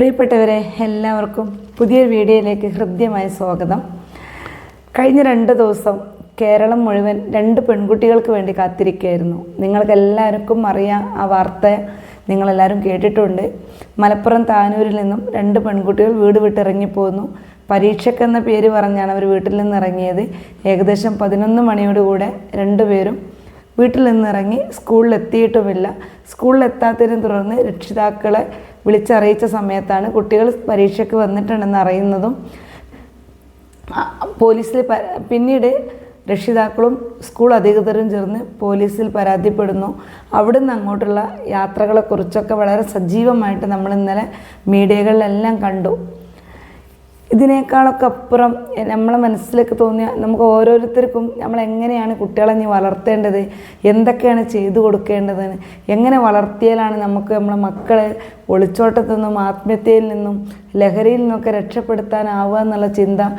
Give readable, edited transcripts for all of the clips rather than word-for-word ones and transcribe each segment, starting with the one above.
പ്രിയപ്പെട്ടവരെ, എല്ലാവർക്കും പുതിയൊരു വീഡിയോയിലേക്ക് ഹൃദ്യമായ സ്വാഗതം. കഴിഞ്ഞ 2 ദിവസം കേരളം മുഴുവൻ 2 പെൺകുട്ടികൾക്ക് വേണ്ടി കാത്തിരിക്കുകയായിരുന്നു. നിങ്ങൾക്കെല്ലാവർക്കും അറിയാം, ആ വാർത്ത നിങ്ങളെല്ലാവരും കേട്ടിട്ടുണ്ട്. മലപ്പുറം താനൂരിൽ നിന്നും 2 പെൺകുട്ടികൾ വീട് വിട്ടിറങ്ങിപ്പോന്നു. പരീക്ഷയ്ക്കെന്ന പേര് പറഞ്ഞാണ് അവർ വീട്ടിൽ നിന്ന് ഇറങ്ങിയത്. ഏകദേശം 11 മണിയോടുകൂടെ 2 പേരും വീട്ടിൽ നിന്നിറങ്ങി. സ്കൂളിലെത്തിയിട്ടുമില്ല. സ്കൂളിലെത്താത്തതിനെ തുടർന്ന് രക്ഷിതാക്കളെ വിളിച്ചറിയിച്ച സമയത്താണ് കുട്ടികൾ പരീക്ഷയ്ക്ക് വന്നിട്ടുണ്ടെന്ന് അറിയുന്നതും പോലീസിൽ പിന്നീട് രക്ഷിതാക്കളും സ്കൂൾ അധികൃതരും ചേർന്ന് പോലീസിൽ പരാതിപ്പെടുന്നു. അവിടുന്ന് അങ്ങോട്ടുള്ള യാത്രകളെക്കുറിച്ചൊക്കെ വളരെ സജീവമായിട്ട് നമ്മൾ ഇന്നലെ മീഡിയകളിലെല്ലാം കണ്ടു. ഇതിനേക്കാളൊക്കെ അപ്പുറം നമ്മളെ മനസ്സിലേക്ക് തോന്നിയ നമുക്ക് ഓരോരുത്തർക്കും നമ്മളെങ്ങനെയാണ് കുട്ടികളെ ഇനി വളർത്തേണ്ടത്, എന്തൊക്കെയാണ് ചെയ്തു കൊടുക്കേണ്ടത്, എങ്ങനെ വളർത്തിയാലാണ് നമുക്ക് നമ്മളെ മക്കളെ ഒളിച്ചോട്ടത്തിൽ നിന്നും ആത്മഹത്യയിൽ നിന്നും ലഹരിയിൽ നിന്നൊക്കെ രക്ഷപ്പെടുത്താനാവുക എന്നുള്ള ചിന്ത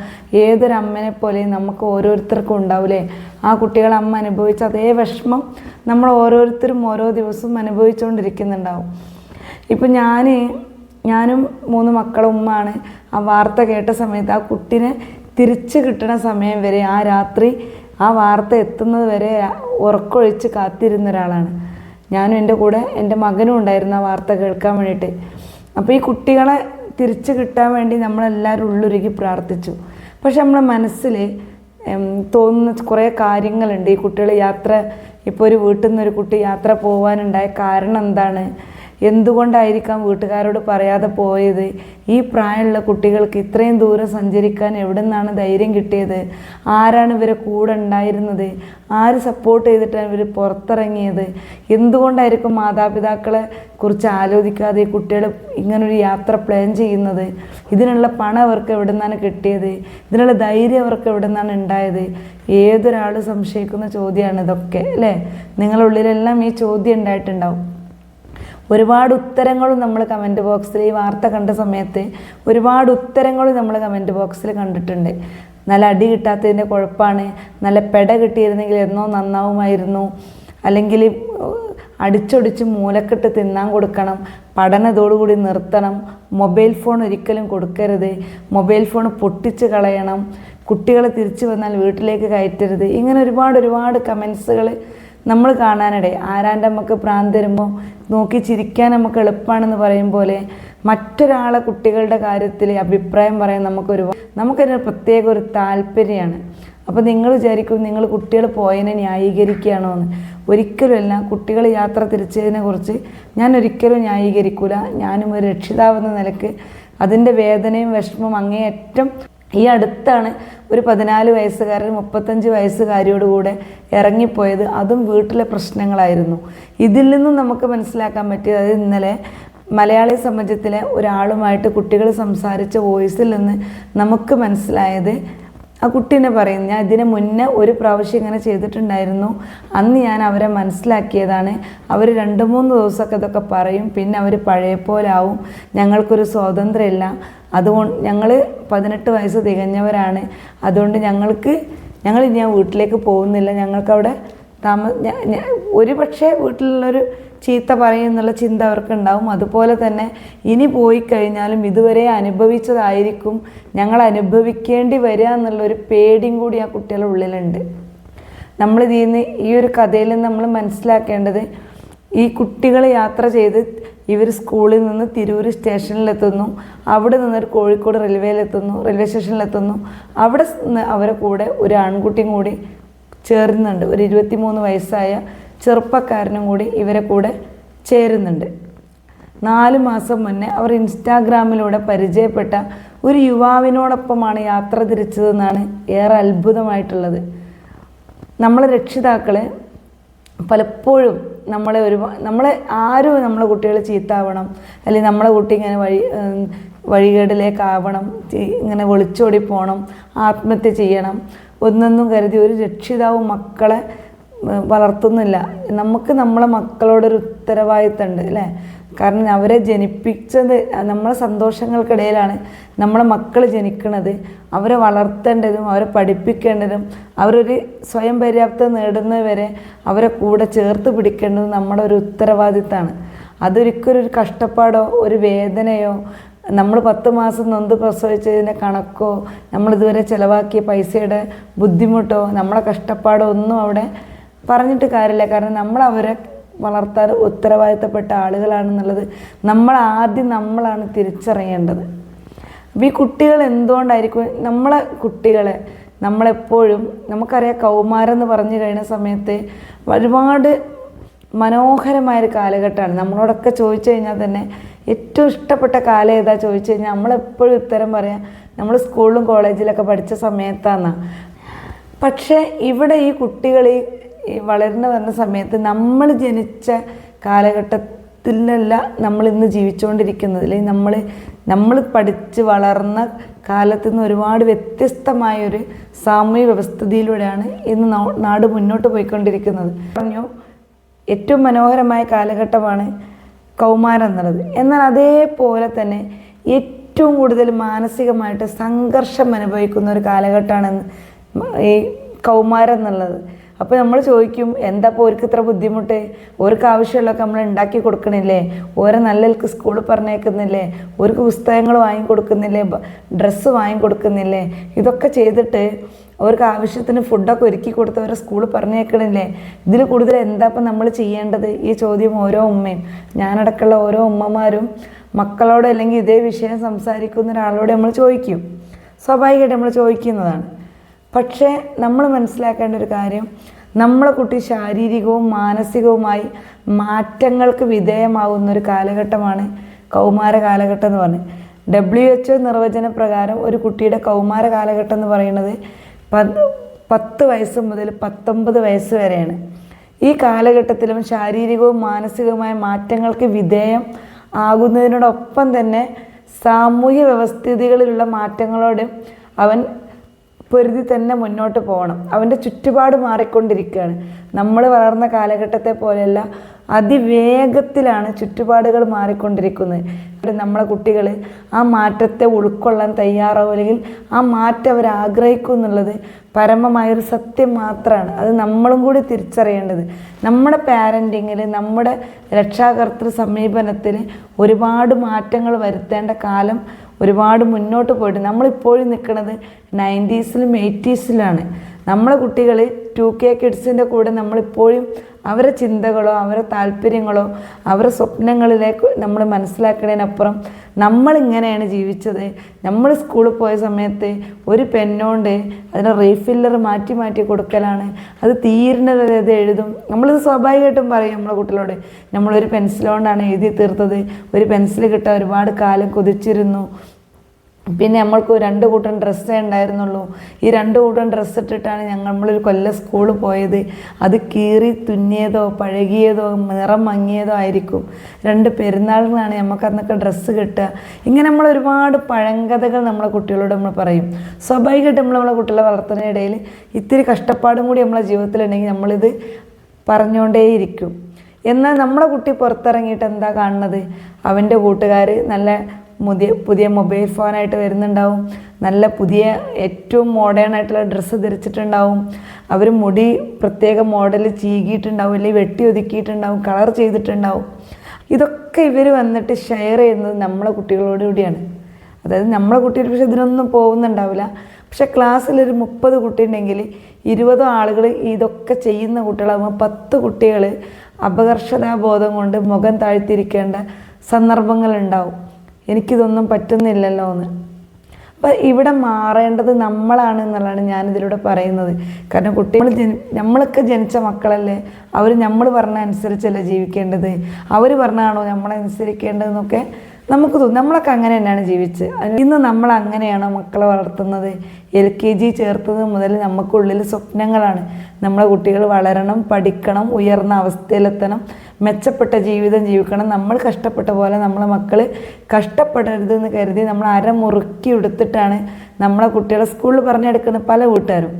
ഏതൊരമ്മനെ പോലെയും നമുക്ക് ഓരോരുത്തർക്കും ഉണ്ടാവില്ലേ. ആ കുട്ടികളെ അമ്മ അനുഭവിച്ച അതേ വിഷമം നമ്മൾ ഓരോരുത്തരും ഓരോ ദിവസവും അനുഭവിച്ചുകൊണ്ടിരിക്കുന്നുണ്ടാവും. ഇപ്പം ഞാനും 3 മക്കളും ഉമ്മയാണ്. ആ വാർത്ത കേട്ട സമയത്ത് ആ കുട്ടീനെ തിരിച്ച് കിട്ടുന്ന സമയം വരെ, ആ രാത്രി ആ വാർത്ത എത്തുന്നത് വരെ ഉറക്കമൊഴിച്ച് കാത്തിരുന്ന ഒരാളാണ് ഞാനും. എൻ്റെ കൂടെ എൻ്റെ മകനും ഉണ്ടായിരുന്നു ആ വാർത്ത കേൾക്കാൻ വേണ്ടിയിട്ട്. അപ്പോൾ ഈ കുട്ടികളെ തിരിച്ച് കിട്ടാൻ വേണ്ടി നമ്മളെല്ലാവരും ഉള്ളുരുകി പ്രാർത്ഥിച്ചു. പക്ഷെ നമ്മളെ മനസ്സിൽ തോന്നുന്ന കുറേ കാര്യങ്ങളുണ്ട്. ഈ കുട്ടികൾ ഇപ്പോൾ ഒരു വീട്ടിൽ നിന്നൊരു കുട്ടി യാത്ര പോകാനുണ്ടായ കാരണം എന്താണ്, എന്തുകൊണ്ടായിരിക്കാം വീട്ടുകാരോട് പറയാതെ പോയത്, ഈ പ്രായമുള്ള കുട്ടികൾക്ക് ഇത്രയും ദൂരം സഞ്ചരിക്കാൻ എവിടെ നിന്നാണ് ധൈര്യം കിട്ടിയത്, ആരാണ് ഇവരെ കൂടെ ഉണ്ടായിരുന്നത്, ആര് സപ്പോർട്ട് ചെയ്തിട്ടാണ് ഇവർ പുറത്തിറങ്ങിയത്, എന്തുകൊണ്ടായിരിക്കും മാതാപിതാക്കളെ കുറിച്ച് ആലോചിക്കാതെ ഈ കുട്ടികൾ ഇങ്ങനൊരു യാത്ര പ്ലാൻ ചെയ്യുന്നത്, ഇതിനുള്ള പണം അവർക്ക് എവിടെ നിന്നാണ് കിട്ടിയത്, ഇതിനുള്ള ധൈര്യം അവർക്ക് എവിടെ നിന്നാണ് ഉണ്ടായത്. ഏതൊരാൾ സംശയിക്കുന്ന ചോദ്യമാണ് ഇതൊക്കെ, അല്ലേ? നിങ്ങളുടെ ഉള്ളിലെല്ലാം ഈ ചോദ്യം ഉണ്ടായിട്ടുണ്ടാവും. ഒരുപാട് ഉത്തരങ്ങളും നമ്മൾ കമൻറ്റ് ബോക്സിൽ, ഈ വാർത്ത കണ്ട സമയത്ത് ഒരുപാട് ഉത്തരങ്ങളും നമ്മൾ കമൻറ്റ് ബോക്സിൽ കണ്ടിട്ടുണ്ട്. നല്ല അടി കിട്ടാത്തതിൻ്റെ കുഴപ്പമാണ്, നല്ല പെട കിട്ടിയിരുന്നെങ്കിൽ എന്നോ നന്നാവുമായിരുന്നു, അല്ലെങ്കിൽ അടിച്ചൊടിച്ച് മൂലക്കെട്ട് തിന്നാൻ കൊടുക്കണം, പഠനത്തോടുകൂടി നിർത്തണം, മൊബൈൽ ഫോൺ ഒരിക്കലും കൊടുക്കരുത്, മൊബൈൽ ഫോൺ പൊട്ടിച്ച് കളയണം, കുട്ടികൾ തിരിച്ചു വന്നാൽ വീട്ടിലേക്ക് കയറ്റരുത്. ഇങ്ങനെ ഒരുപാട് കമൻസുകൾ നമ്മൾ കാണാനിടെ. ആരാൻ്റെ നമുക്ക് ഭ്രാന്ത് തരുമ്പോൾ നോക്കി ചിരിക്കാൻ നമുക്ക് എളുപ്പമാണെന്ന് പറയും പോലെ മറ്റൊരാളെ കുട്ടികളുടെ കാര്യത്തിൽ അഭിപ്രായം പറയാൻ നമുക്കൊരു പ്രത്യേക ഒരു താല്പര്യമാണ്. അപ്പോൾ നിങ്ങൾ വിചാരിക്കും നിങ്ങൾ കുട്ടികൾ പോയതിനെ ന്യായീകരിക്കുകയാണോ എന്ന്. ഒരിക്കലുമല്ല. കുട്ടികൾ യാത്ര തിരിച്ചതിനെ കുറിച്ച് ഞാൻ ഒരിക്കലും ന്യായീകരിക്കില്ല. ഞാനും ഒരു രക്ഷിതാവെന്ന നിലക്ക് അതിൻ്റെ വേദനയും വിഷമവും അങ്ങേയറ്റം. ഈ അടുത്താണ് ഒരു 14 വയസ്സുകാരൻ 35 വയസ്സുകാരിയോടുകൂടെ ഇറങ്ങിപ്പോയത്. അതും വീട്ടിലെ പ്രശ്നങ്ങളായിരുന്നു. ഇതിൽ നിന്നും നമുക്ക് മനസ്സിലാക്കാൻ പറ്റിയത്, അത് ഇന്നലെ മലയാളി സമാജത്തിലെ ഒരാളുമായിട്ട് കുട്ടികൾ സംസാരിച്ച വോയിസിൽ നിന്ന് നമുക്ക് മനസ്സിലായത്, ആ കുട്ടീനെ പറയുന്നു, ഞാൻ ഇതിന് മുന്നേ ഒരു പ്രാവശ്യം ഇങ്ങനെ ചെയ്തിട്ടുണ്ടായിരുന്നു, അന്ന് ഞാൻ അവരെ മനസ്സിലാക്കിയതാണ്, അവർ 2-3 ദിവസമൊക്കെ ഇതൊക്കെ പറയും, പിന്നെ അവർ പഴയ പോലെ ആവും, ഞങ്ങൾക്കൊരു സ്വാതന്ത്ര്യമില്ല, അതുകൊണ്ട് ഞങ്ങൾ 18 വയസ്സ് തികഞ്ഞവരാണ്, അതുകൊണ്ട് ഞങ്ങൾ ഇനി ആ വീട്ടിലേക്ക് പോകുന്നില്ല, ഞങ്ങൾക്കവിടെ ഒരു പക്ഷേ വീട്ടിലുള്ളൊരു ചീത്ത പറയുന്നുള്ള ചിന്ത അവർക്കുണ്ടാവും. അതുപോലെ തന്നെ ഇനി പോയി കഴിഞ്ഞാലും ഇതുവരെ അനുഭവിച്ചതായിരിക്കും ഞങ്ങൾ അനുഭവിക്കേണ്ടി വരിക എന്നുള്ളൊരു പേടിയും കൂടി ആ കുട്ടികളുടെ ഉള്ളിലുണ്ട്. ഈ ഒരു കഥയിൽ നമ്മൾ മനസ്സിലാക്കേണ്ടത്, ഈ കുട്ടികൾ യാത്ര ചെയ്ത് ഇവർ സ്കൂളിൽ നിന്ന് തിരൂർ സ്റ്റേഷനിലെത്തുന്നു, അവിടെ നിന്നൊരു കോഴിക്കോട് റെയിൽവേ സ്റ്റേഷനിലെത്തുന്നു. അവിടെ നിന്ന് അവരെ കൂടെ ഒരു ആൺകുട്ടിയും കൂടി ചേരുന്നുണ്ട്. ഒരു 23 വയസ്സായ ചെറുപ്പക്കാരനും കൂടി ഇവരെ കൂടെ ചേരുന്നുണ്ട്. 4 മാസം മുന്നേ അവർ ഇൻസ്റ്റാഗ്രാമിലൂടെ പരിചയപ്പെട്ട ഒരു യുവാവിനോടൊപ്പമാണ് യാത്ര തിരിച്ചതെന്നാണ് ഏറെ അത്ഭുതമായിട്ടുള്ളത്. നമ്മൾ രക്ഷിതാക്കൾ പലപ്പോഴും നമ്മളെ ആരും നമ്മളെ കുട്ടികൾ ചീത്താവണം, അല്ലെങ്കിൽ നമ്മളെ കുട്ടി ഇങ്ങനെ വഴികേടിലേക്കാവണം, ഇങ്ങനെ ഒളിച്ചോടി പോകണം, ആത്മഹത്യ ചെയ്യണം ഒന്നൊന്നും കരുതി ഒരു രക്ഷിതാവും മക്കളെ വളർത്തുന്നില്ല. നമുക്ക് നമ്മളെ മക്കളോടൊരു ഉത്തരവാദിത്തമുണ്ട്, അല്ലേ? കാരണം അവരെ ജനിപ്പിച്ചത് നമ്മളെ സന്തോഷങ്ങൾക്കിടയിലാണ് നമ്മളെ മക്കൾ ജനിക്കുന്നത്. അവരെ വളർത്തേണ്ടതും അവരെ പഠിപ്പിക്കേണ്ടതും അവരൊരു സ്വയം പര്യാപ്തത നേടുന്നവരെ അവരെ കൂടെ ചേർത്ത് പിടിക്കേണ്ടതും നമ്മുടെ ഒരു ഉത്തരവാദിത്തമാണ്. അതൊരിക്കലും ഒരു കഷ്ടപ്പാടോ ഒരു വേദനയോ നമ്മൾ 10 മാസം നൊന്ത് പ്രസവിച്ചതിൻ്റെ കണക്കോ നമ്മളിതുവരെ ചിലവാക്കിയ പൈസയുടെ ബുദ്ധിമുട്ടോ നമ്മളെ കഷ്ടപ്പാടോ ഒന്നും അവിടെ പറഞ്ഞിട്ട് കാര്യമില്ല. കാരണം നമ്മളവരെ വളർത്താൻ ഉത്തരവാദിത്തപ്പെട്ട ആളുകളാണെന്നുള്ളത് നമ്മളാണ് തിരിച്ചറിയേണ്ടത്. അപ്പോൾ ഈ കുട്ടികൾ എന്തുകൊണ്ടായിരിക്കും നമ്മളെ കുട്ടികളെ നമ്മളെപ്പോഴും നമുക്കറിയാം, കൗമാരം എന്ന് പറഞ്ഞു കഴിഞ്ഞ സമയത്ത് ഒരുപാട് മനോഹരമായൊരു കാലഘട്ടമാണ്. നമ്മളോടൊക്കെ ചോദിച്ചു കഴിഞ്ഞാൽ തന്നെ ഏറ്റവും ഇഷ്ടപ്പെട്ട കാലം ഏതാ ചോദിച്ചു കഴിഞ്ഞാൽ നമ്മളെപ്പോഴും ഉത്തരം പറയാം നമ്മൾ സ്കൂളിലും കോളേജിലൊക്കെ പഠിച്ച സമയത്താണ്. പക്ഷേ ഇവിടെ ഈ കുട്ടികൾ ഈ വളർന്നു വരുന്ന സമയത്ത് നമ്മൾ ജനിച്ച കാലഘട്ടത്തിലല്ല നമ്മളിന്ന് ജീവിച്ചുകൊണ്ടിരിക്കുന്നത്. അല്ലെങ്കിൽ നമ്മൾ പഠിച്ച് വളർന്ന കാലത്തു നിന്ന് ഒരുപാട് വ്യത്യസ്തമായൊരു സാമൂഹിക വ്യവസ്ഥിതിയിലൂടെയാണ് ഇന്ന് നാട് മുന്നോട്ട് പോയിക്കൊണ്ടിരിക്കുന്നത്. പറഞ്ഞു ഏറ്റവും മനോഹരമായ കാലഘട്ടമാണ് കൗമാരം എന്നുള്ളത്. എന്നാൽ അതേപോലെ തന്നെ ഏറ്റവും കൂടുതൽ മാനസികമായിട്ട് സംഘർഷം അനുഭവിക്കുന്ന ഒരു കാലഘട്ടമാണ് ഈ കൗമാരം എന്നുള്ളത്. അപ്പോൾ നമ്മൾ ചോദിക്കും, എന്താ ഇപ്പോൾ ഓർക്ക് ഇത്ര ബുദ്ധിമുട്ട്? ഓർക്ക് ആവശ്യമുള്ളതൊക്കെ നമ്മൾ ഉണ്ടാക്കി കൊടുക്കണില്ലേ? ഓരോ നല്ലക്ക് സ്കൂളിൽ പറഞ്ഞേക്കുന്നില്ലേ? ഓർക്ക് പുസ്തകങ്ങൾ വാങ്ങിക്കൊടുക്കുന്നില്ലേ? ഡ്രസ്സ് വാങ്ങിക്കൊടുക്കുന്നില്ലേ? ഇതൊക്കെ ചെയ്തിട്ട് അവർക്ക് ആവശ്യത്തിന് ഫുഡൊക്കെ ഒരുക്കി കൊടുത്ത് അവരെ സ്കൂളിൽ പറഞ്ഞേക്കണില്ലേ? ഇതിൽ കൂടുതൽ എന്താ ഇപ്പം നമ്മൾ ചെയ്യേണ്ടത്? ഈ ചോദ്യം ഓരോ ഉമ്മയും, ഞാനടക്കമുള്ള ഓരോ ഉമ്മമാരും മക്കളോട് അല്ലെങ്കിൽ ഇതേ വിഷയം സംസാരിക്കുന്ന ഒരാളോട് നമ്മൾ ചോദിക്കും. സ്വാഭാവികമായിട്ട് നമ്മൾ ചോദിക്കുന്നതാണ്. പക്ഷേ നമ്മൾ മനസ്സിലാക്കേണ്ട ഒരു കാര്യം, നമ്മളെ കുട്ടി ശാരീരികവും മാനസികവുമായി മാറ്റങ്ങൾക്ക് വിധേയമാവുന്നൊരു കാലഘട്ടമാണ് കൗമാര കാലഘട്ടം എന്ന് പറഞ്ഞത്. WHO നിർവചന പ്രകാരം ഒരു കുട്ടിയുടെ കൗമാര കാലഘട്ടം എന്ന് പറയുന്നത് 10 വയസ്സ് മുതൽ 19 വയസ്സ് വരെയാണ്. ഈ കാലഘട്ടത്തിലും ശാരീരികവും മാനസികവുമായ മാറ്റങ്ങൾക്ക് വിധേയം ആകുന്നതിനോടൊപ്പം തന്നെ സാമൂഹ്യ വ്യവസ്ഥിതികളിലുള്ള മാറ്റങ്ങളോട് അവൻ പൊരുതി തന്നെ മുന്നോട്ട് പോകണം. അവൻ്റെ ചുറ്റുപാട് മാറിക്കൊണ്ടിരിക്കുകയാണ്. നമ്മൾ വളർന്ന കാലഘട്ടത്തെ പോലെയല്ല, അതിവേഗത്തിലാണ് ചുറ്റുപാടുകൾ മാറിക്കൊണ്ടിരിക്കുന്നത്. നമ്മളെ കുട്ടികൾ ആ മാറ്റത്തെ ഉൾക്കൊള്ളാൻ തയ്യാറാവും, അല്ലെങ്കിൽ ആ മാറ്റം അവർ ആഗ്രഹിക്കും എന്നുള്ളത് പരമമായൊരു സത്യം മാത്രമാണ്. അത് നമ്മളും കൂടി തിരിച്ചറിയേണ്ടത്. നമ്മുടെ പാരൻറ്റിങ്ങിൽ, നമ്മുടെ രക്ഷാകർതൃ സമീപനത്തിൽ ഒരുപാട് മാറ്റങ്ങൾ വരുത്തേണ്ട കാലം ഒരുപാട് മുന്നോട്ട് പോയിട്ട് നമ്മളിപ്പോഴും നിൽക്കുന്നത് 90s-ലും 80s-ലാണ്. നമ്മളെ കുട്ടികൾ 2K കിഡ്സിൻ്റെ കൂടെ നമ്മളിപ്പോഴും അവരെ ചിന്തകളോ അവരെ താല്പര്യങ്ങളോ അവരെ സ്വപ്നങ്ങളിലേക്ക് നമ്മൾ മനസ്സിലാക്കുന്നതിനപ്പുറം നമ്മളിങ്ങനെയാണ് ജീവിച്ചത്. നമ്മൾ സ്കൂളിൽ പോയ സമയത്ത് ഒരു പെന്നോണ്ട് അതിനെ റീഫില്ലർ മാറ്റി മാറ്റി കൊടുക്കലാണ്, അത് തീരുന്നത് അത് എഴുതും. നമ്മളിത് സ്വാഭാവികമായിട്ടും പറയും നമ്മളെ കുട്ടികളോട്, നമ്മളൊരു പെൻസിൽ കൊണ്ടാണ് എഴുതി തീർത്തത്, ഒരു പെൻസിൽ കിട്ടാൻ ഒരുപാട് കാലം കൊതിച്ചിരുന്നു. പിന്നെ നമ്മൾക്ക് 2 കൂട്ടം ഡ്രസ്സേ ഉണ്ടായിരുന്നുള്ളൂ. ഈ 2 കൂട്ടം ഡ്രസ്സ് ഇട്ടിട്ടാണ് നമ്മളൊരു കൊല്ലം സ്കൂളിൽ പോയത്. അത് കീറി തുന്നിയതോ പഴകിയതോ നിറം മങ്ങിയതോ ആയിരിക്കും. 2 പെരുന്നാളിനാണ് നമുക്ക് അന്നൊക്കെ ഡ്രസ്സ് കിട്ടുക. ഇങ്ങനെ നമ്മൾ ഒരുപാട് പഴങ്കഥകൾ നമ്മളെ കുട്ടികളോട് നമ്മൾ പറയും. സ്വാഭാവികമായിട്ട് നമ്മളെ കുട്ടികളെ വളർത്തുന്നതിനിടയിൽ ഇത്തിരി കഷ്ടപ്പാടും കൂടി നമ്മളെ ജീവിതത്തിലുണ്ടെങ്കിൽ നമ്മളിത് പറഞ്ഞുകൊണ്ടേയിരിക്കും. എന്നാൽ നമ്മളെ കുട്ടി പുറത്തിറങ്ങിയിട്ട് എന്താ കാണുന്നത്? അവൻ്റെ കൂട്ടുകാർ നല്ല പുതിയ മൊബൈൽ ഫോണായിട്ട് വരുന്നുണ്ടാവും, നല്ല പുതിയ ഏറ്റവും മോഡേൺ ആയിട്ടുള്ള ഡ്രസ്സ് ധരിച്ചിട്ടുണ്ടാവും, അവർ മുടി പ്രത്യേക മോഡൽ ചീകിയിട്ടുണ്ടാവും, അല്ലെങ്കിൽ വെട്ടി ഒതുക്കിയിട്ടുണ്ടാവും, കളർ ചെയ്തിട്ടുണ്ടാവും. ഇതൊക്കെ ഇവർ വന്നിട്ട് ഷെയർ ചെയ്യുന്നത് നമ്മളെ കുട്ടികളോട് കൂടിയാണ്. അതായത് നമ്മളെ കുട്ടികൾ പക്ഷേ ഇതിനൊന്നും പോകുന്നുണ്ടാവില്ല. പക്ഷേ ക്ലാസ്സിലൊരു 30 കുട്ടി ഉണ്ടെങ്കിൽ 20 ആളുകൾ ഇതൊക്കെ ചെയ്യുന്ന കുട്ടികളാകുമ്പോൾ 10 കുട്ടികൾ അപകർഷതാബോധം കൊണ്ട് മുഖം താഴ്ത്തിരിക്കേണ്ട സന്ദർഭങ്ങളുണ്ടാവും. എനിക്കിതൊന്നും പറ്റുന്നില്ലല്ലോ എന്ന്. അപ്പം ഇവിടെ മാറേണ്ടത് നമ്മളാണ് എന്നുള്ളതാണ് ഞാനിതിലൂടെ പറയുന്നത്. കാരണം കുട്ടികൾ നമ്മളൊക്കെ ജനിച്ച മക്കളല്ലേ, അവർ നമ്മൾ പറഞ്ഞ അനുസരിച്ചല്ലേ ജീവിക്കേണ്ടത്, അവർ പറഞ്ഞാണോ നമ്മളനുസരിക്കേണ്ടതെന്നൊക്കെ നമുക്ക് തോന്നും. നമ്മളൊക്കെ അങ്ങനെ തന്നെയാണ് ജീവിച്ച്. ഇന്ന് നമ്മൾ അങ്ങനെയാണോ മക്കളെ വളർത്തുന്നത്? LKG ചേർത്തത് മുതൽ നമുക്കുള്ളിൽ സ്വപ്നങ്ങളാണ്. നമ്മളെ കുട്ടികൾ വളരണം, പഠിക്കണം, ഉയർന്ന അവസ്ഥയിലെത്തണം, മെച്ചപ്പെട്ട ജീവിതം ജീവിക്കണം. നമ്മൾ കഷ്ടപ്പെട്ട പോലെ നമ്മളെ മക്കൾ കഷ്ടപ്പെടരുതെന്ന് കരുതി നമ്മൾ അരമുറുക്കി എടുത്തിട്ടാണ് നമ്മളെ കുട്ടികളെ സ്കൂളിൽ പറഞ്ഞെടുക്കുന്ന പല വീട്ടുകാരും.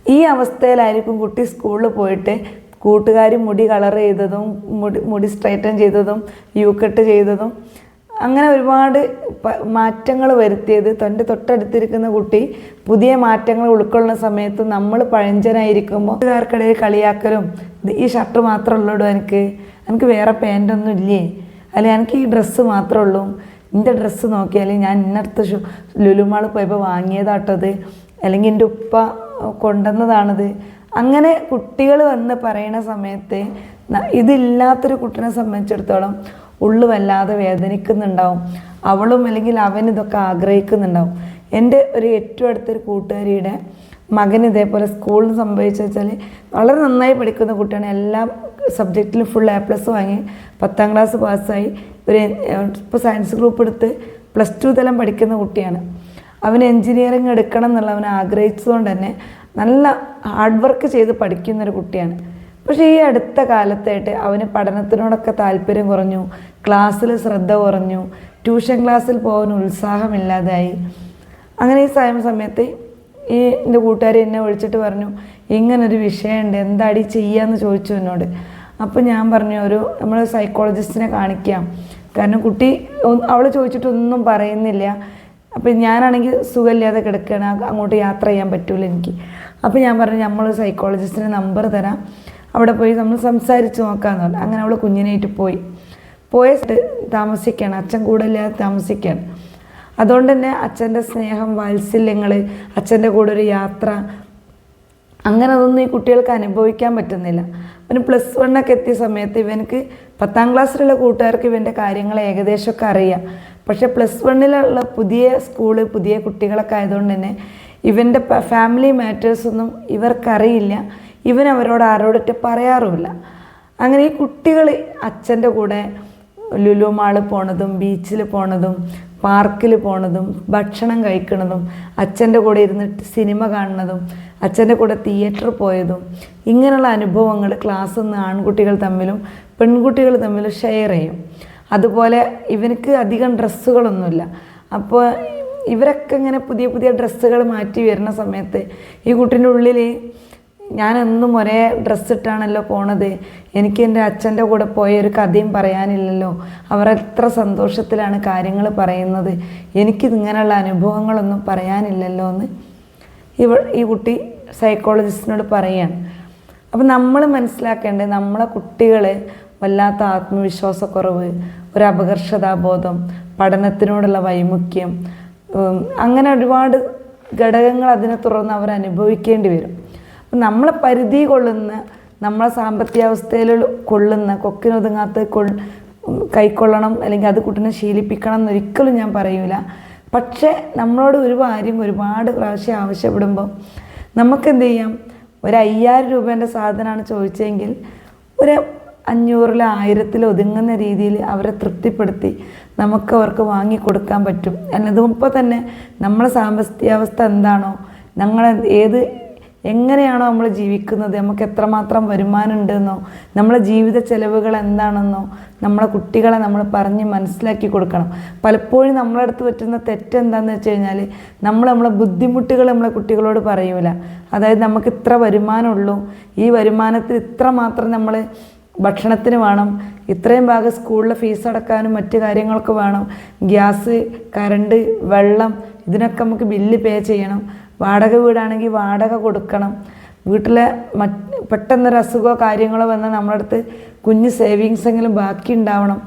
ഈ അവസ്ഥയിലായിരിക്കും കുട്ടി സ്കൂളിൽ പോയിട്ട് കൂട്ടുകാർ മുടി കളർ ചെയ്തതും മുടി സ്ട്രൈറ്റൻ ചെയ്തതും യൂക്കട്ട് ചെയ്തതും അങ്ങനെ ഒരുപാട് മാറ്റങ്ങൾ വരുത്തിയത്. തൻ്റെ തൊട്ടടുത്തിരിക്കുന്ന കുട്ടി പുതിയ മാറ്റങ്ങൾ ഉൾക്കൊള്ളുന്ന സമയത്ത് നമ്മൾ പഴഞ്ചനായിരിക്കുമ്പോൾ കൂട്ടുകാർക്കിടയിൽ കളിയാക്കലും, ഈ ഷർട്ട് മാത്രമേ ഉള്ളൂ, എനിക്ക് വേറെ പാൻറ്റൊന്നും ഇല്ലേ, അല്ലെങ്കിൽ എനിക്ക് ഈ ഡ്രസ്സ് മാത്രമേ ഉള്ളൂ, എൻ്റെ ഡ്രസ്സ് നോക്കിയാൽ ഞാൻ ഇന്നടുത്ത് ലുലുമാൾ പോയപ്പോൾ വാങ്ങിയതാട്ടത്, അല്ലെങ്കിൽ എൻ്റെ ഉപ്പ കൊണ്ടുവന്നതാണത്. അങ്ങനെ കുട്ടികൾ വന്ന് പറയുന്ന സമയത്ത് ഇതില്ലാത്തൊരു കുട്ടീനെ സംബന്ധിച്ചിടത്തോളം ഉള്ളു വല്ലാതെ വേദനിക്കുന്നുണ്ടാവും. അവളും അല്ലെങ്കിൽ അവൻ ഇതൊക്കെ ആഗ്രഹിക്കുന്നുണ്ടാവും. എൻ്റെ ഒരു ഏറ്റവും അടുത്തൊരു കൂട്ടുകാരിയുടെ മകൻ ഇതേപോലെ സ്കൂളിൽ സംഭവിച്ചു വെച്ചാൽ വളരെ നന്നായി പഠിക്കുന്ന കുട്ടിയാണ്. എല്ലാ സബ്ജക്റ്റിലും ഫുൾ A+ വാങ്ങി 10ാം ക്ലാസ് പാസ്സായി. ഇപ്പോൾ സയൻസ് ഗ്രൂപ്പ് എടുത്ത് +2 തലം പഠിക്കുന്ന കുട്ടിയാണ്. അവന് എൻജിനീയറിങ് എടുക്കണം എന്നുള്ള അവൻ ആഗ്രഹിച്ചതുകൊണ്ട് തന്നെ നല്ല ഹാർഡ് വർക്ക് ചെയ്ത് പഠിക്കുന്നൊരു കുട്ടിയാണ്. പക്ഷേ ഈ അടുത്ത കാലത്തായിട്ട് അവന് പഠനത്തിനോടൊക്കെ താല്പര്യം കുറഞ്ഞു, ക്ലാസ്സിൽ ശ്രദ്ധ കുറഞ്ഞു, ട്യൂഷൻ ക്ലാസ്സിൽ പോകാൻ ഉത്സാഹമില്ലാതായി. അങ്ങനെ ഈ സമയത്ത് എൻ്റെ കൂട്ടുകാരി എന്നെ വിളിച്ചിട്ട് പറഞ്ഞു, ഇങ്ങനൊരു വിഷയമുണ്ട്, എന്താടി ചെയ്യാന്ന് ചോദിച്ചു എന്നോട്. അപ്പോൾ ഞാൻ പറഞ്ഞു, നമ്മൾ സൈക്കോളജിസ്റ്റിനെ കാണിക്കാം. കാരണം കുട്ടി അവൾ ചോദിച്ചിട്ടൊന്നും പറയുന്നില്ല. അപ്പം ഞാനാണെങ്കിൽ സുഖമില്ലാതെ കിടക്കുകയാണ്, അങ്ങോട്ട് യാത്ര ചെയ്യാൻ പറ്റൂല എനിക്ക്. അപ്പോൾ ഞാൻ പറഞ്ഞു, നമ്മൾ സൈക്കോളജിസ്റ്റിൻ്റെ നമ്പർ തരാം, അവിടെ പോയി നമ്മൾ സംസാരിച്ച് നോക്കാമെന്ന് പറഞ്ഞു. അങ്ങനെ അവൾ കുഞ്ഞിനായിട്ട് പോയ താമസിക്കുകയാണ്, അച്ഛൻ കൂടെ ഇല്ലാതെ താമസിക്കുകയാണ്. അതുകൊണ്ട് തന്നെ അച്ഛൻ്റെ സ്നേഹം, വാത്സല്യങ്ങൾ, അച്ഛൻ്റെ കൂടെ ഒരു യാത്ര, അങ്ങനെ അതൊന്നും ഈ കുട്ടികൾക്ക് അനുഭവിക്കാൻ പറ്റുന്നില്ല. അവന് +1 എത്തിയ സമയത്ത് ഇവനക്ക് 10ാം ക്ലാസ്സിലുള്ള കൂട്ടുകാർക്ക് ഇവൻ്റെ കാര്യങ്ങൾ ഏകദേശമൊക്കെ അറിയാം. പക്ഷേ +1 പുതിയ സ്കൂള്, പുതിയ കുട്ടികളൊക്കെ ആയതുകൊണ്ട് തന്നെ ഇവൻ്റെ ഫാമിലി മാറ്റേഴ്സൊന്നും ഇവർക്കറിയില്ല. ഇവൻ അവരോട് ആരോടൊക്കെ പറയാറുമില്ല. അങ്ങനെ ഈ കുട്ടികൾ അച്ഛൻ്റെ കൂടെ ലുലു മാള് പോണതും ബീച്ചിൽ പോണതും പാർക്കിൽ പോണതും ഭക്ഷണം കഴിക്കണതും അച്ഛൻ്റെ കൂടെ ഇരുന്നിട്ട് സിനിമ കാണുന്നതും അച്ഛൻ്റെ കൂടെ തിയേറ്റർ പോയതും ഇങ്ങനെയുള്ള അനുഭവങ്ങൾ ക്ലാസ്സിൽ നിന്ന് ആൺകുട്ടികൾ തമ്മിലും പെൺകുട്ടികൾ തമ്മിലും ഷെയർ ചെയ്യും. അതുപോലെ ഇവനക്ക് അധികം ഡ്രസ്സുകളൊന്നുമില്ല. അപ്പോൾ ഇവരൊക്കെ ഇങ്ങനെ പുതിയ പുതിയ ഡ്രസ്സുകൾ മാറ്റി വരുന്ന സമയത്ത് ഈ കുട്ടീൻ്റെ ഉള്ളിൽ ഞാനെന്നും ഒരേ ഡ്രസ്സ് ഇട്ടാണല്ലോ പോണത്, എനിക്ക് എൻ്റെ അച്ഛൻ്റെ കൂടെ പോയ ഒരു കഥയും പറയാനില്ലല്ലോ, അവർ എത്ര സന്തോഷത്തിലാണ് കാര്യങ്ങൾ പറയുന്നത്, എനിക്കിതിങ്ങനെയുള്ള അനുഭവങ്ങളൊന്നും പറയാനില്ലല്ലോ എന്ന് ഈ കുട്ടി സൈക്കോളജിസ്റ്റിനോട് പറയുകയാണ്. അപ്പം നമ്മൾ മനസ്സിലാക്കേണ്ടത് നമ്മളെ കുട്ടികൾ വല്ലാത്ത ആത്മവിശ്വാസക്കുറവ്, ഒരു അപകർഷതാബോധം, പഠനത്തിനോടുള്ള വൈമുഖ്യം, അങ്ങനെ ഒരുപാട് ഘടകങ്ങൾ അതിനെ തുടർന്ന് അവർ അനുഭവിക്കേണ്ടി വരും. അപ്പം നമ്മളെ പരിധി കൊള്ളുന്ന, നമ്മളെ സാമ്പത്തികാവസ്ഥയിൽ കൊള്ളുന്ന, കൊക്കിനൊതുങ്ങാത്ത കൈക്കൊള്ളണം അല്ലെങ്കിൽ അത് കുട്ടീനെ ശീലിപ്പിക്കണം എന്നൊരിക്കലും ഞാൻ പറയൂല. പക്ഷേ നമ്മളോട് ഒരു കാര്യം ഒരുപാട് പ്രാവശ്യം ആവശ്യപ്പെടുമ്പോൾ നമുക്കെന്ത് ചെയ്യാം, ഒരു 5000 രൂപേൻ്റെ സാധനമാണ് ചോദിച്ചതെങ്കിൽ ഒരു 500-ലോ 1000-ലോ ഒതുങ്ങുന്ന രീതിയിൽ അവരെ തൃപ്തിപ്പെടുത്തി നമുക്ക് അവർക്ക് വാങ്ങിക്കൊടുക്കാൻ പറ്റും. എന്നതിപ്പോൾ തന്നെ നമ്മളെ സാമ്പത്തികാവസ്ഥ എന്താണോ, ഞങ്ങൾ എങ്ങനെയാണോ നമ്മൾ ജീവിക്കുന്നത്, നമുക്ക് എത്രമാത്രം വരുമാനം ഉണ്ടെന്നോ, നമ്മളെ ജീവിത ചെലവുകൾ എന്താണെന്നോ നമ്മളെ കുട്ടികളെ നമ്മൾ പറഞ്ഞ് മനസ്സിലാക്കി കൊടുക്കണം. പലപ്പോഴും നമ്മളെ അടുത്ത് പറ്റുന്ന തെറ്റെന്താണെന്ന് വെച്ച് കഴിഞ്ഞാൽ നമ്മളെ ബുദ്ധിമുട്ടുകൾ നമ്മളെ കുട്ടികളോട് പറയൂല. അതായത് നമുക്ക് ഇത്ര വരുമാനമുള്ളൂ, ഈ വരുമാനത്തിൽ ഇത്ര മാത്രം നമ്മൾ ഭക്ഷണത്തിന് വേണം, ഇത്രയും ഭാഗം സ്കൂളിലെ ഫീസ് അടക്കാനും മറ്റു കാര്യങ്ങൾക്ക് വേണം, ഗ്യാസ്, കറണ്ട്, വെള്ളം, ഇതിനൊക്കെ നമുക്ക് ബില്ല് പേ ചെയ്യണം, വാടക വീടാണെങ്കിൽ വാടക കൊടുക്കണം, വീട്ടിലെ പെട്ടെന്നൊരു അസുഖമോ കാര്യങ്ങളോ വന്നാൽ നമ്മുടെ അടുത്ത് കുഞ്ഞ് സേവിങ്സ് എങ്കിലും ബാക്കി ഉണ്ടാവണം.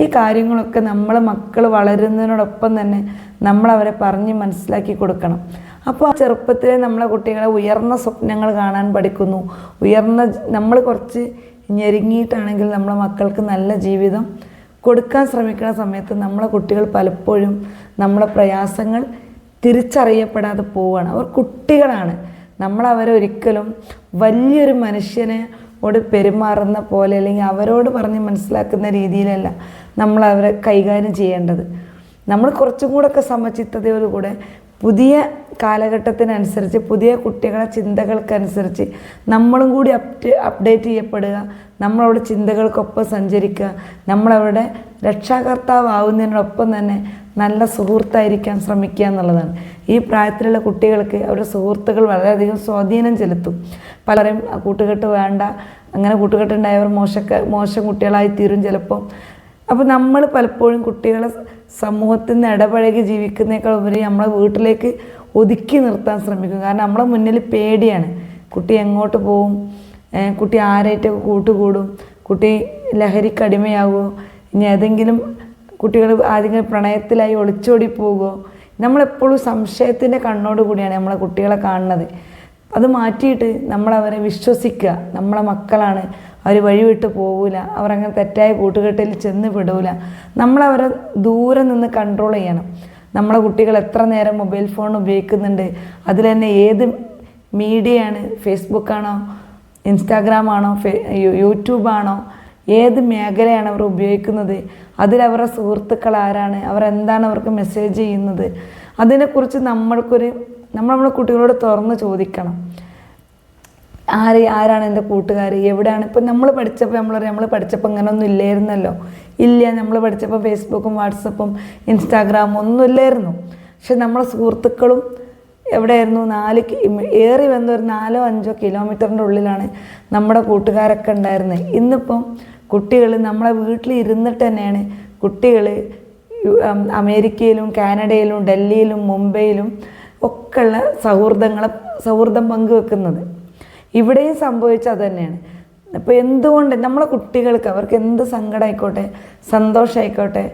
ഈ കാര്യങ്ങളൊക്കെ നമ്മളെ മക്കൾ വളരുന്നതിനോടൊപ്പം തന്നെ നമ്മളവരെ പറഞ്ഞ് മനസ്സിലാക്കി കൊടുക്കണം. അപ്പോൾ ആ ചെറുപ്പത്തിലെ നമ്മളെ കുട്ടികളെ ഉയർന്ന സ്വപ്നങ്ങൾ കാണാൻ പഠിക്കുന്നു. നമ്മൾ കുറച്ച് ഞെരുങ്ങിയിട്ടാണെങ്കിൽ നമ്മളെ മക്കൾക്ക് നല്ല ജീവിതം കൊടുക്കാൻ ശ്രമിക്കുന്ന സമയത്ത് നമ്മളെ കുട്ടികൾ പലപ്പോഴും നമ്മളെ പ്രയാസങ്ങൾ തിരിച്ചറിയപ്പെടാതെ പോവുകയാണ്. അവർ കുട്ടികളാണ്. നമ്മളവരെ ഒരിക്കലും വലിയൊരു മനുഷ്യനോട് പെരുമാറുന്ന പോലെ അല്ലെങ്കിൽ അവരോട് പറഞ്ഞ് മനസ്സിലാക്കുന്ന രീതിയിലല്ല നമ്മളവരെ കൈകാര്യം ചെയ്യേണ്ടത്. നമ്മൾ കുറച്ചും കൂടെയൊക്കെ സമചിത്തതയോടുകൂടെ പുതിയ കാലഘട്ടത്തിനനുസരിച്ച് പുതിയ കുട്ടികളെ ചിന്തകൾക്കനുസരിച്ച് നമ്മളും കൂടി അപ്ഡേറ്റ് ചെയ്യപ്പെടുക, നമ്മളവിടെ ചിന്തകൾക്കൊപ്പം സഞ്ചരിക്കുക, നമ്മളവിടെ രക്ഷാകർത്താവുന്നതിനോടൊപ്പം തന്നെ നല്ല സുഹൃത്തായിരിക്കാൻ ശ്രമിക്കുക എന്നുള്ളതാണ്. ഈ പ്രായത്തിലുള്ള കുട്ടികൾക്ക് അവരുടെ സുഹൃത്തുക്കൾ വളരെയധികം സ്വാധീനം ചെലുത്തും. പലരും കൂട്ടുകെട്ട് വേണ്ട, അങ്ങനെ കൂട്ടുകെട്ടുണ്ടായവർ മോശം കുട്ടികളായി തീരും ചിലപ്പോൾ. അപ്പോൾ നമ്മൾ പലപ്പോഴും കുട്ടികളെ സമൂഹത്തിൽ നിന്ന് ഇടപഴകി ജീവിക്കുന്നേക്കാൾ ഉപരി നമ്മളെ വീട്ടിലേക്ക് ഒതുക്കി നിർത്താൻ ശ്രമിക്കും. കാരണം നമ്മളെ മുന്നിൽ പേടിയാണ്. കുട്ടി എങ്ങോട്ട് പോവും, കുട്ടി ആരായിട്ടൊക്കെ കൂട്ടുകൂടും, കുട്ടി ലഹരിക്കടിമയാവുമോ, ഇനി ഏതെങ്കിലും കുട്ടികൾ ആദ്യം പ്രണയത്തിലായി ഒളിച്ചോടി പോകുമോ? നമ്മളെപ്പോഴും സംശയത്തിൻ്റെ കണ്ണോട് കൂടിയാണ് നമ്മളെ കുട്ടികളെ കാണുന്നത്. അത് മാറ്റിയിട്ട് നമ്മളവരെ വിശ്വസിക്കുക. നമ്മളെ മക്കളാണ്, അവർ വഴിവിട്ട് പോകില്ല, അവരങ്ങനെ തെറ്റായ കൂട്ടുകെട്ടിൽ ചെന്ന് പെടൂല. നമ്മളവരെ ദൂരെ നിന്ന് കൺട്രോൾ ചെയ്യണം. നമ്മളെ കുട്ടികൾ എത്ര നേരം മൊബൈൽ ഫോൺ ഉപയോഗിക്കുന്നുണ്ട്, അതിൽ തന്നെ ഏത് മീഡിയയാണ്, ഫേസ്ബുക്കാണോ, ഇൻസ്റ്റാഗ്രാമാണോ, യൂട്യൂബാണോ, ഏത് മേഖലയാണ് അവർ ഉപയോഗിക്കുന്നത്, അതിലവരുടെ സുഹൃത്തുക്കൾ ആരാണ്, അവരെന്താണ് അവർക്ക് മെസ്സേജ് ചെയ്യുന്നത്, അതിനെക്കുറിച്ച് നമ്മളെ കുട്ടികളോട് തുറന്ന് ചോദിക്കണം. ആരാണ് എൻ്റെ കൂട്ടുകാർ, എവിടെയാണ്. ഇപ്പം നമ്മൾ പഠിച്ചപ്പോൾ ഇങ്ങനെയൊന്നും ഇല്ലായിരുന്നല്ലോ. ഇല്ല, നമ്മൾ പഠിച്ചപ്പോൾ ഫേസ്ബുക്കും വാട്സപ്പും ഇൻസ്റ്റാഗ്രാമും ഒന്നും ഇല്ലായിരുന്നു. പക്ഷെ നമ്മളെ സുഹൃത്തുക്കളും എവിടെയായിരുന്നു? ഏറി വന്ന ഒരു 4-5 കിലോമീറ്ററിൻ്റെ ഉള്ളിലാണ് നമ്മുടെ കൂട്ടുകാരൊക്കെ ഉണ്ടായിരുന്നത്. ഇന്നിപ്പം കുട്ടികൾ നമ്മളെ വീട്ടിൽ ഇരുന്നിട്ട് തന്നെയാണ് കുട്ടികൾ അമേരിക്കയിലും കാനഡയിലും ഡൽഹിയിലും മുംബൈയിലും ഒക്കെയുള്ള സൗഹൃദം പങ്കുവെക്കുന്നത്. ഇവിടെയും സംഭവിച്ചത് തന്നെയാണ്. അപ്പോൾ എന്തുകൊണ്ട് നമ്മളെ കുട്ടികൾക്ക് അവർക്ക് എന്ത് സങ്കടമായിക്കോട്ടെ സന്തോഷമായിക്കോട്ടെ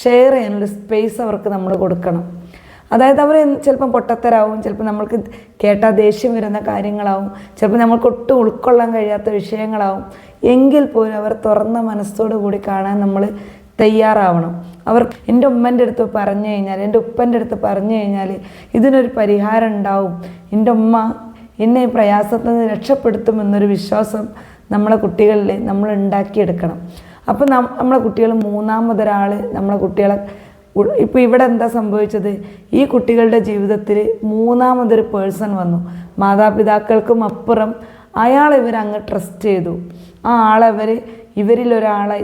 ഷെയർ ചെയ്യാനുള്ള സ്പേസ് അവർക്ക് നമ്മൾ കൊടുക്കണം. അതായത് അവർ ചിലപ്പം പൊട്ടത്തരാവും, ചിലപ്പോൾ നമ്മൾക്ക് കേട്ടാൽ ദേഷ്യം വരുന്ന കാര്യങ്ങളാവും, ചിലപ്പോൾ നമ്മൾക്ക് ഒട്ടും ഉൾക്കൊള്ളാൻ കഴിയാത്ത വിഷയങ്ങളാവും. എങ്കിൽ പോലും അവർ തുറന്ന മനസ്സോടു കൂടി കാണാൻ നമ്മൾ തയ്യാറാവണം. എൻ്റെ ഉമ്മൻ്റെ അടുത്ത് പറഞ്ഞു കഴിഞ്ഞാൽ, എൻ്റെ ഉപ്പൻ്റെ അടുത്ത് പറഞ്ഞു കഴിഞ്ഞാൽ ഇതിനൊരു പരിഹാരം ഉണ്ടാവും, എൻ്റെ ഉമ്മ എന്നെ ഈ പ്രയാസത്തിൽ നിന്ന് രക്ഷപ്പെടുത്തുമെന്നൊരു വിശ്വാസം നമ്മളെ കുട്ടികളിൽ നമ്മൾ ഉണ്ടാക്കിയെടുക്കണം. അപ്പോൾ നമ്മളെ കുട്ടികൾ മൂന്നാമതൊരാൾ നമ്മളെ കുട്ടികളെ ഇപ്പോൾ ഇവിടെ എന്താ സംഭവിച്ചത്? ഈ കുട്ടികളുടെ ജീവിതത്തിൽ മൂന്നാമതൊരു പേഴ്സൺ വന്നു. മാതാപിതാക്കൾക്കും അപ്പുറം ഇവരങ്ങ് ട്രസ്റ്റ് ചെയ്തു. ആ ഇവരിലൊരാളെ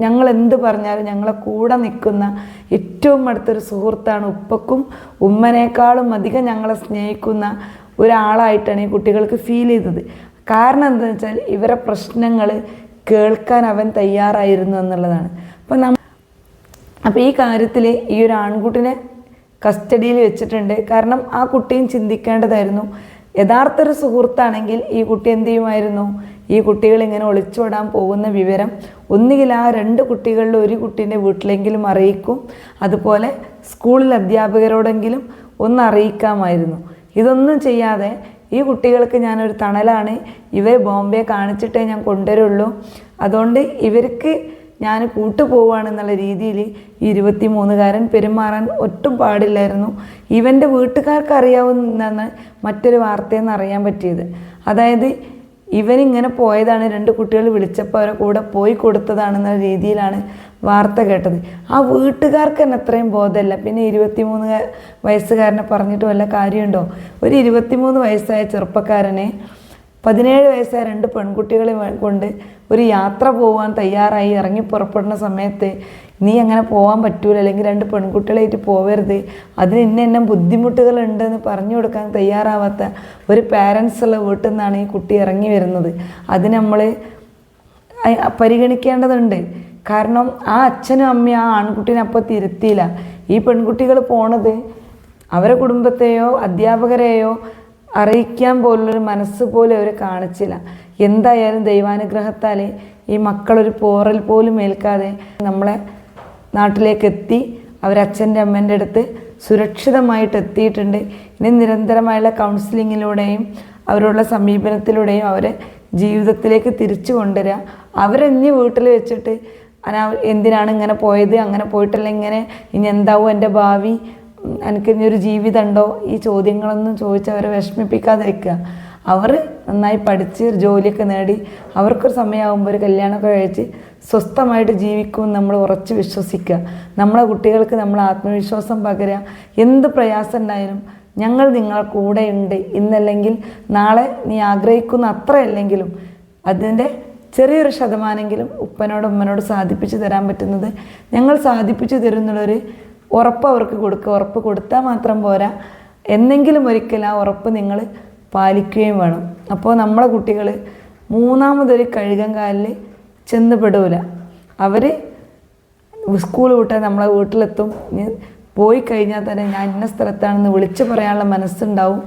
ഞങ്ങൾ എന്ത് പറഞ്ഞാലും ഞങ്ങളെ കൂടെ നിൽക്കുന്ന ഏറ്റവും അടുത്തൊരു സുഹൃത്താണ്. ഉപ്പക്കും ഉമ്മനേക്കാളും അധികം ഞങ്ങളെ സ്നേഹിക്കുന്ന ഒരാളായിട്ടാണ് ഈ കുട്ടികൾക്ക് ഫീൽ ചെയ്തത്. കാരണം എന്താണെന്ന് വെച്ചാൽ ഇവരെ പ്രശ്നങ്ങൾ കേൾക്കാൻ അവൻ തയ്യാറായിരുന്നു എന്നുള്ളതാണ്. അപ്പോൾ ഈ കാര്യത്തിൽ ഈ ഒരു ആൺകുട്ടിനെ കസ്റ്റഡിയിൽ വെച്ചിട്ടുണ്ട്. കാരണം ആ കുട്ടിയും ചിന്തിക്കേണ്ടതായിരുന്നു, യഥാർത്ഥ ഒരു സുഹൃത്താണെങ്കിൽ ഈ കുട്ടി എന്ത് ചെയ്യുമായിരുന്നു? ഈ കുട്ടികൾ ഇങ്ങനെ ഒളിച്ചോടാൻ പോകുന്ന വിവരം ഒന്നുകിൽ ആ 2 കുട്ടികളിൽ ഒരു കുട്ടീൻ്റെ വീട്ടിലെങ്കിലും അറിയിക്കും, അതുപോലെ സ്കൂളിൽ അധ്യാപകരോടെങ്കിലും ഒന്ന് അറിയിക്കാമായിരുന്നു. ഇതൊന്നും ചെയ്യാതെ ഈ കുട്ടികൾക്ക് ഞാനൊരു തണലാണ്, ഇവരെ ബോംബെ കാണിച്ചിട്ടേ ഞാൻ കൊണ്ടുവരുള്ളൂ, അതുകൊണ്ട് ഇവർക്ക് ഞാൻ കൂട്ടുപോവുകയാണെന്നുള്ള രീതിയിൽ ഈ 23-കാരൻ പെരുമാറാൻ ഒട്ടും പാടില്ലായിരുന്നു. ഇവൻ്റെ വീട്ടുകാർക്ക് അറിയാവുന്നതാണ് മറ്റൊരു വാർത്തയെന്ന് അറിയാൻ പറ്റിയത്. അതായത് ഇവനിങ്ങനെ പോയതാണ്, 2 കുട്ടികൾ വിളിച്ചപ്പോൾ അവരെ കൂടെ പോയി കൊടുത്തതാണെന്ന രീതിയിലാണ് വാർത്ത കേട്ടത്. ആ വീട്ടുകാർക്ക് തന്നെ അത്രയും ബോധമല്ല. പിന്നെ 23 വയസ്സുകാരനെ പറഞ്ഞിട്ട് വല്ല കാര്യമുണ്ടോ? ഒരു 23 വയസ്സായ ചെറുപ്പക്കാരനെ 17 വയസ്സായ 2 പെൺകുട്ടികളെ കൊണ്ട് ഒരു യാത്ര പോകാൻ തയ്യാറായി ഇറങ്ങി പുറപ്പെടുന്ന സമയത്ത് നീ അങ്ങനെ പോകാൻ പറ്റൂല, അല്ലെങ്കിൽ 2 പെൺകുട്ടികളായിട്ട് പോവരുത്, അതിന് ഇന്ന ബുദ്ധിമുട്ടുകളുണ്ടെന്ന് പറഞ്ഞു കൊടുക്കാൻ തയ്യാറാവാത്ത ഒരു പാരൻസ് ഉള്ള വീട്ടിൽ നിന്നാണ് ഈ കുട്ടി ഇറങ്ങി വരുന്നത്. അത് നമ്മൾ പരിഗണിക്കേണ്ടതുണ്ട്. കാരണം ആ അച്ഛനും അമ്മയും ആ ആൺകുട്ടീനെ അപ്പോൾ തിരുത്തിയില്ല. ഈ പെൺകുട്ടികൾ പോണത് അവരെ കുടുംബത്തെയോ അധ്യാപകരെയോ അറിയിക്കാൻ പോലുള്ളൊരു മനസ്സ് പോലും അവർ കാണിച്ചില്ല. എന്തായാലും ദൈവാനുഗ്രഹത്താൽ ഈ മക്കളൊരു പോറൽ പോലും ഏൽക്കാതെ നമ്മളെ നാട്ടിലേക്ക് എത്തി. അവരച്ഛൻ്റെ അമ്മേൻ്റെ അടുത്ത് സുരക്ഷിതമായിട്ട് എത്തിയിട്ടുണ്ട്. ഇനി നിരന്തരമായുള്ള കൗൺസിലിങ്ങിലൂടെയും അവരോടുള്ള സമീപനത്തിലൂടെയും അവരെ ജീവിതത്തിലേക്ക് തിരിച്ചു കൊണ്ടുവരിക. അവരെന്നി വീട്ടിൽ വെച്ചിട്ട് എന്തിനാണ് ഇങ്ങനെ പോയത്, അങ്ങനെ പോയിട്ടല്ല ഇങ്ങനെ, ഇനി എന്താവും എൻ്റെ ഭാവി, എനിക്ക് ഇനിയൊരു ജീവിതം ഉണ്ടോ, ഈ ചോദ്യങ്ങളൊന്നും ചോദിച്ച് അവരെ വിഷമിപ്പിക്കാതിരിക്കുക. അവർ നന്നായി പഠിച്ച് ജോലിയൊക്കെ നേടി അവർക്കൊരു സമയമാകുമ്പോൾ ഒരു കല്യാണമൊക്കെ കഴിച്ച് സ്വസ്ഥമായിട്ട് ജീവിക്കുമെന്ന് നമ്മൾ ഉറച്ച് വിശ്വസിക്കുക. നമ്മളെ കുട്ടികൾക്ക് നമ്മൾ ആത്മവിശ്വാസം പകരുക. എന്ത് പ്രയാസം ഉണ്ടായാലും ഞങ്ങൾ നിങ്ങളെ കൂടെ ഉണ്ട്, ഇന്നല്ലെങ്കിൽ നാളെ നീ ആഗ്രഹിക്കുന്ന അത്രയല്ലെങ്കിലും അതിൻ്റെ ചെറിയൊരു ശതമാനെങ്കിലും ഉപ്പനോട് ഉമ്മനോട് സാധിപ്പിച്ച് തരാൻ പറ്റുന്നത് ഞങ്ങൾ സാധിപ്പിച്ച് തരുന്നുള്ളൊരു ഉറപ്പ് അവർക്ക് കൊടുക്കുക. ഉറപ്പ് കൊടുത്താൽ മാത്രം പോരാ, എന്നെങ്കിലും ഒരിക്കൽ ആ ഉറപ്പ് നിങ്ങൾ പാലിക്കുകയും വേണം. അപ്പോൾ നമ്മളെ കുട്ടികൾ മൂന്നാമതൊരു കഴുകൻ കാലിൽ ചെന്ന് പെടൂല. അവർ സ്കൂൾ വിട്ടാൽ നമ്മളെ വീട്ടിലെത്തും. പോയി കഴിഞ്ഞാൽ തന്നെ ഞാൻ ഇന്ന സ്ഥലത്താണെന്ന് വിളിച്ച് പറയാനുള്ള മനസ്സുണ്ടാവും.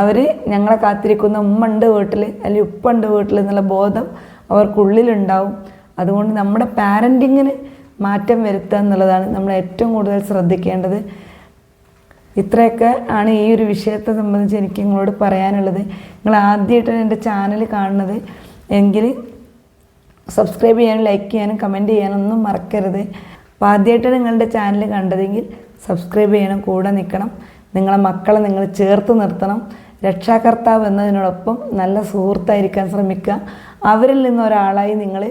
അവർ ഞങ്ങളെ കാത്തിരിക്കുന്ന ഉമ്മ ഉണ്ട് വീട്ടിൽ, അല്ലെങ്കിൽ ഉപ്പുണ്ട് വീട്ടിൽ എന്നുള്ള ബോധം അവർക്കുള്ളിലുണ്ടാവും. അതുകൊണ്ട് നമ്മുടെ പാരൻറ്റിങ്ങിന് മാറ്റം വരുത്തുക എന്നുള്ളതാണ് നമ്മൾ ഏറ്റവും കൂടുതൽ ശ്രദ്ധിക്കേണ്ടത്. ഇത്രയൊക്കെ ആണ് ഈ ഒരു വിഷയത്തെ സംബന്ധിച്ച് എനിക്ക് നിങ്ങളോട് പറയാനുള്ളത്. നിങ്ങൾ ആദ്യമായിട്ടാണ് എൻ്റെ ചാനൽ കാണുന്നത് എങ്കിൽ സബ്സ്ക്രൈബ് ചെയ്യാനും ലൈക്ക് ചെയ്യാനും കമൻറ്റ് ചെയ്യാനും ഒന്നും മറക്കരുത്. അപ്പോൾ ആദ്യമായിട്ടാണ് നിങ്ങളുടെ ചാനൽ കണ്ടതെങ്കിൽ സബ്സ്ക്രൈബ് ചെയ്യണം, കൂടെ നിൽക്കണം. നിങ്ങളെ മക്കളെ നിങ്ങൾ ചേർത്ത് നിർത്തണം. രക്ഷാകർത്താവ് എന്നതിനോടൊപ്പം നല്ല സുഹൃത്തായിരിക്കാൻ ശ്രമിക്കുക. അവരിൽ നിന്നൊരാളായി നിങ്ങൾ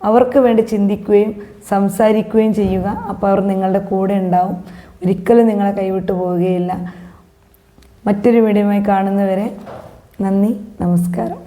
അവർക്ക് വേണ്ടി ചിന്തിക്കുകയും സംസാരിക്കുകയും ചെയ്യുക. അപ്പോൾ അവർ നിങ്ങളുടെ കൂടെ ഉണ്ടാവും, ഒരിക്കലും നിങ്ങളെ കൈവിട്ടു പോവുകയില്ല. മറ്റൊരു വീഡിയോയുമായി കാണുന്നവരെ നന്ദി, നമസ്കാരം.